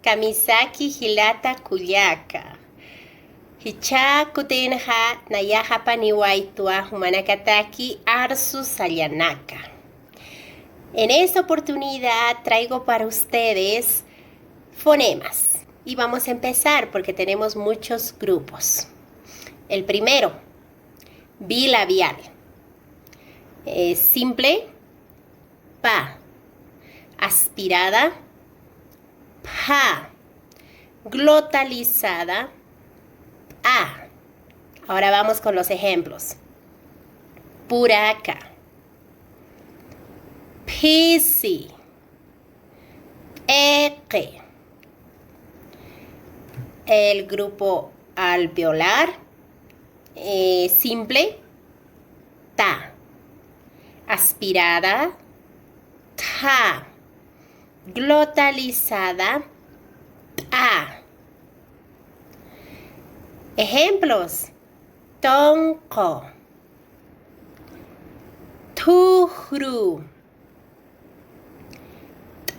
Kamisaki hilata kuyaka. Hicha kutenha nayahapa niwaitua humanakataki arsu salyanaka. En esta oportunidad traigo para ustedes fonemas. Y vamos a empezar porque tenemos muchos grupos. El primero, bilabial. Simple, pa. Aspirada, pa. Glotalizada, a. Ahora vamos con los ejemplos. Puraca, pisi, eque. El grupo alveolar, simple, ta. Aspirada, ta. Glotalizada, ta. Ejemplos: tonko, tuhru,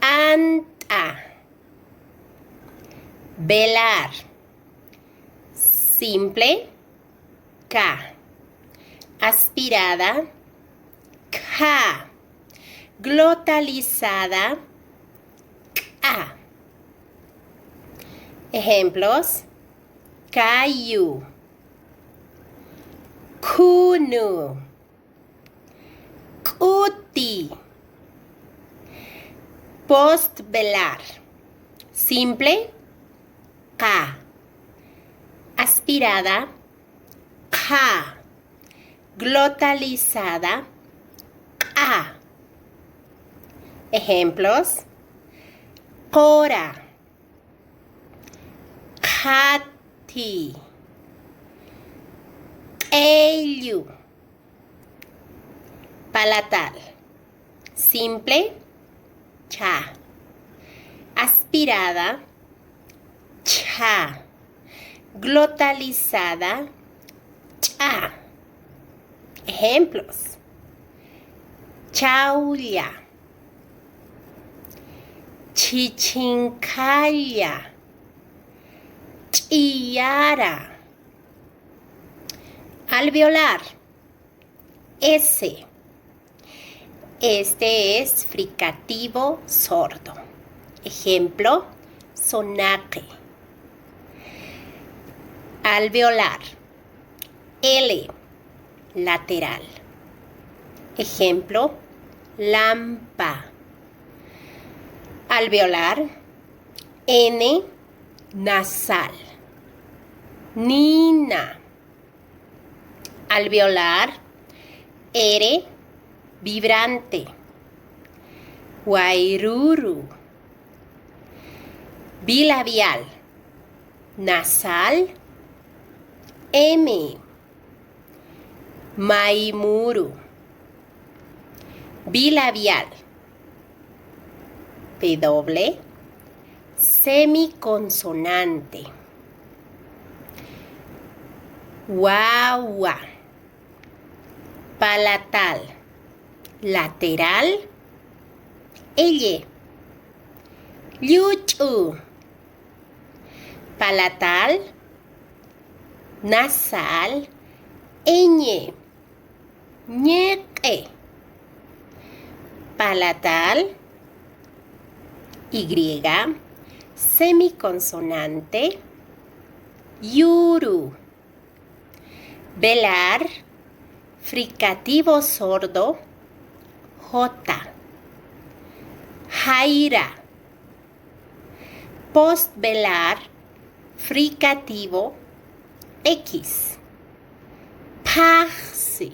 tanta. Velar, simple, ka. Aspirada, ka. Glotalizada, ka. Ejemplos: kayu, kunu, kuti. Postvelar, simple, ka. Aspirada, ka. Glotalizada, ka. Ejemplos: kora, kati, ellu. Palatal, simple, cha. Aspirada, cha. Glotalizada, cha. Ejemplos: chaulla, chichincalla, chillara. Alveolar, S. Este es fricativo sordo. Ejemplo: sonaque. Alveolar, L. Lateral. Ejemplo: lampa. Alveolar, N. Nasal. Nina. Alveolar, R. Vibrante. Guairuru. Bilabial, nasal, M. Maimuru. Bilabial, W. Semiconsonante. Guagua. Palatal, lateral, L. Yuchu. Palatal, nasal, ñ. Ñeque. Palatal, Y. Semiconsonante, yuru. Velar, fricativo sordo, J. Jaira. Postvelar, fricativo, X. Paxi.